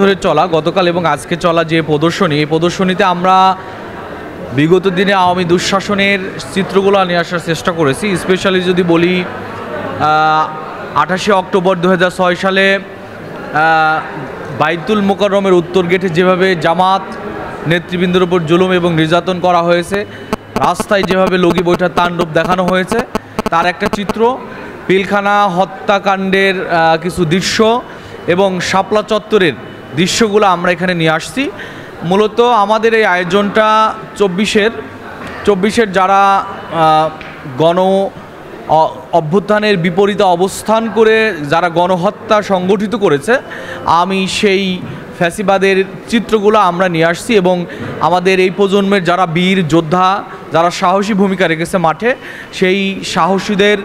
ধরে চলা গতকাল এবং আজকে চলা যে প্রদর্শনী, এই প্রদর্শনীতে আমরা বিগত দিনে আওয়ামী দুঃশাসনের চিত্রগুলো নিয়ে আসার চেষ্টা করেছি। স্পেশালি যদি বলি 28 অক্টোবর 2006 সালে বাইতুল মোকাররমের উত্তর গেটে যেভাবে জামাত নেতৃবৃন্দের উপর জুলুম এবং নির্যাতন করা হয়েছে, রাস্তায় যেভাবে লগি বৈঠার তাণ্ডব দেখানো হয়েছে তার একটা চিত্র, পিলখানা হত্যাকাণ্ডের কিছু দৃশ্য এবং শাপলা চত্বরের দৃশ্যগুলো আমরা এখানে নিয়ে আসছি। মূলত আমাদের এই আয়োজনটা 24-এর যারা গণ অভ্যুত্থানের বিপরীতে অবস্থান করে যারা গণহত্যা সংগঠিত করেছে, আমি সেই ফ্যাসিবাদের চিত্রগুলো আমরা নিয়ে আসছি এবং আমাদের এই প্রজন্মের যারা বীর যোদ্ধা, যারা সাহসী ভূমিকা রেখেছে মাঠে, সেই সাহসীদের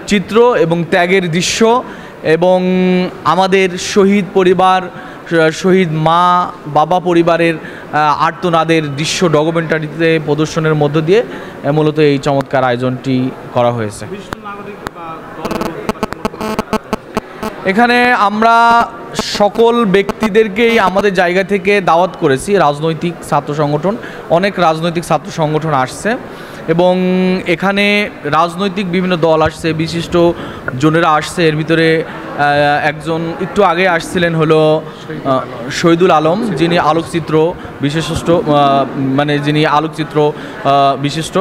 চিত্র এবং ত্যাগের দৃশ্য এবং আমাদের শহীদ পরিবার, শহীদ মা বাবা পরিবারের আর্তনাদের দৃশ্য ডকুমেন্টারিতে প্রদর্শনের মধ্য দিয়ে মূলত এই চমৎকার আয়োজনটি করা হয়েছে। এখানে আমরা সকল ব্যক্তিদেরকেই আমাদের জায়গা থেকে দাওয়াত করেছি। রাজনৈতিক ছাত্র সংগঠন, অনেক রাজনৈতিক ছাত্র সংগঠন আসছে এবং এখানে রাজনৈতিক বিভিন্ন দল আসছে, বিশিষ্ট জনেরা আসছে। এর ভিতরে একজন একটু আগে আসছিলেন হলো শহীদুল আলম, যিনি আলোকচিত্র বিশিষ্ট, যিনি আলোকচিত্র বিশিষ্ট,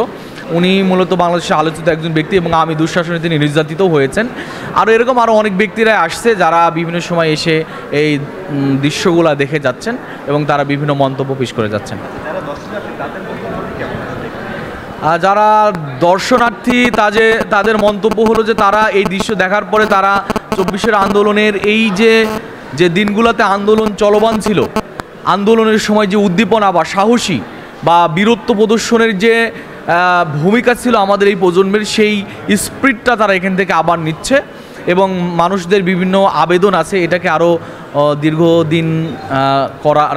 উনি মূলত বাংলাদেশে আলোচিত একজন ব্যক্তি এবং আমি দুঃশাসনে তিনি নির্যাতিত হয়েছেন। আরও এরকম আরও অনেক ব্যক্তিরা আসছে যারা বিভিন্ন সময় এসে এই দৃশ্যগুলো দেখে যাচ্ছেন এবং তারা বিভিন্ন মন্তব্য পেশ করে যাচ্ছেন। যারা দর্শনার্থী তাদের মন্তব্য হলো যে তারা এই দৃশ্য দেখার পরে তারা 24-এর আন্দোলনের এই যে দিনগুলোতে আন্দোলন চলমান ছিল, আন্দোলনের সময় যে উদ্দীপনা বা সাহসী বা বীরত্ব প্রদর্শনের যে ভূমিকা ছিল আমাদের এই প্রজন্মের, সেই স্পিরিটটা তারা এখান থেকে আবার নিচ্ছে এবং মানুষদের বিভিন্ন আবেদন আছে এটাকে আরও দীর্ঘদিন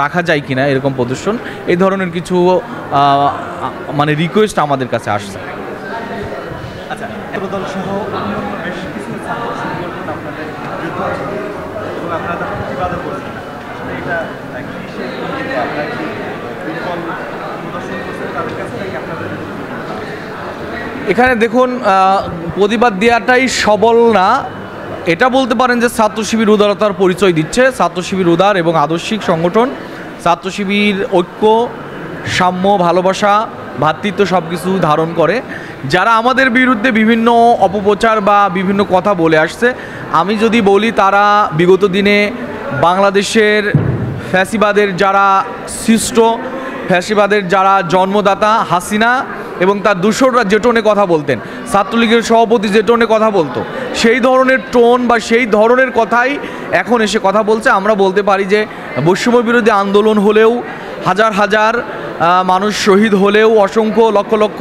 রাখা যায় কিনা এরকম প্রদর্শন, এই ধরনের কিছু রিকোয়েস্ট আমাদের কাছে আসছে। এখানে দেখুন, প্রতিবাদ দেওয়াটাই সবল না, এটা বলতে পারেন যে ছাত্র শিবির উদারতার পরিচয় দিচ্ছে। ছাত্র শিবির উদার এবং আদর্শিক সংগঠন। ছাত্র শিবির ঐক্য, সাম্য, ভালোবাসা, ভ্রাতৃত্ব সব কিছু ধারণ করে। যারা আমাদের বিরুদ্ধে বিভিন্ন অপপ্রচার বা বিভিন্ন কথা বলে আসছে, আমি যদি বলি তারা বিগত দিনে বাংলাদেশের ফ্যাসিবাদের যারা সৃষ্ট, ফ্যাসিবাদের যারা জন্মদাতা হাসিনা এবং তার দূষররা যে টোনে কথা বলতেন, ছাত্রলীগের সভাপতি যে টোনে কথা বলতো, সেই ধরনের টোন বা সেই ধরনের কথাই এখন এসে কথা বলছে। আমরা বলতে পারি যে বৈষম্য বিরোধী আন্দোলন হলেও, হাজার হাজার মানুষ শহীদ হলেও, অসংখ্য লক্ষ লক্ষ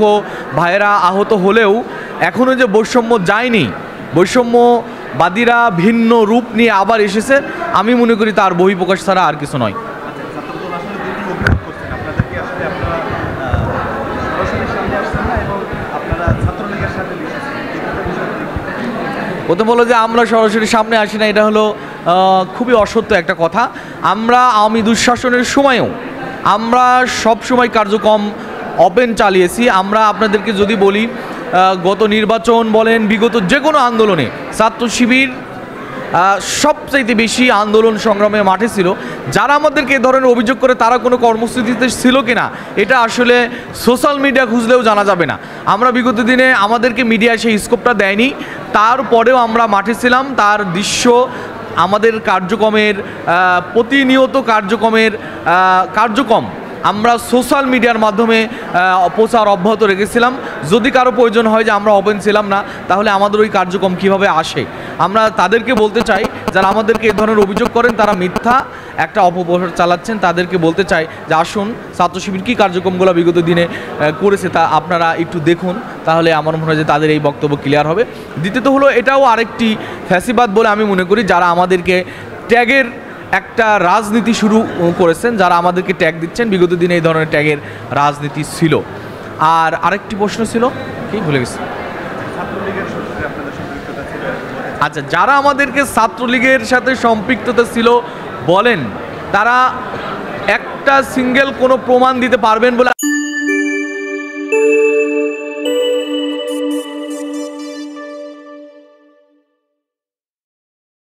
ভাইয়েরা আহত হলেও এখনও যে বৈষম্য যায়নি, বৈষম্যবাদীরা ভিন্ন রূপ নিয়ে আবার এসেছে, আমি মনে করি তার বহিঃপ্রকাশ ছাড়া আর কিছু নয়। প্রথম হলো যে আমরা সরাসরি সামনে আসি না, এটা হলো খুবই অসত্য একটা কথা। আমরা আওয়ামী দুঃশাসনের সময়ও আমরা সব সময় কার্যক্রম ওপেন চালিয়েছি। আমরা আপনাদেরকে যদি বলি, গত নির্বাচন বলেন, বিগত যে কোনো আন্দোলনে ছাত্র শিবির সবচাইতে বেশি আন্দোলন সংগ্রামে মাঠে ছিল। যারা আমাদেরকে এ ধরনের অভিযোগ করে তারা কোনো কর্মসূচিতে ছিল কিনা এটা আসলে সোশ্যাল মিডিয়া খুঁজলেও জানা যাবে না। আমরা বিগত দিনে আমাদেরকে মিডিয়া সেই স্কোপটা দেয়নি, তারপরেও আমরা মাঠে ছিলাম। তার দৃশ্য আমাদের কার্যক্রমের প্রতিনিয়ত কার্যক্রম আমরা সোশ্যাল মিডিয়ার মাধ্যমে প্রচার অব্যাহত রেখেছিলাম। যদি কারো প্রয়োজন হয় যে আমরা ওপেন ছিলাম না, তাহলে আমাদের ওই কার্যক্রম কিভাবে আসে, আমরা তাদেরকে বলতে চাই যারা আমাদেরকে এই ধরনের অভিযোগ করেন তারা মিথ্যা একটা অপপ্রচার চালাচ্ছেন। তাদেরকে বলতে চাই যে আসুন, ছাত্র শিবির কী কার্যক্রমগুলো বিগত দিনে করেছে তা আপনারা একটু দেখুন, তাহলে আমার মনে হয় যে তাদের এই বক্তব্য ক্লিয়ার হবে। দ্বিতীয়ত হলো, এটাও আরেকটি ফ্যাসিবাদ বলে আমি মনে করি, যারা আমাদেরকে ট্যাগের একটা রাজনীতি শুরু করেছেন, যারা আমাদেরকে ট্যাগ দিচ্ছেন। বিগত দিনে এই ধরনের ট্যাগের রাজনীতি ছিল। আর আরেকটি প্রশ্ন ছিল কি, ভুলে গেছি। আচ্ছা, যারা আমাদেরকে ছাত্রলীগের সাথে সম্পৃক্ততা ছিল বলেন, তারা একটা সিঙ্গেল কোনো প্রমাণ দিতে পারবেন বলে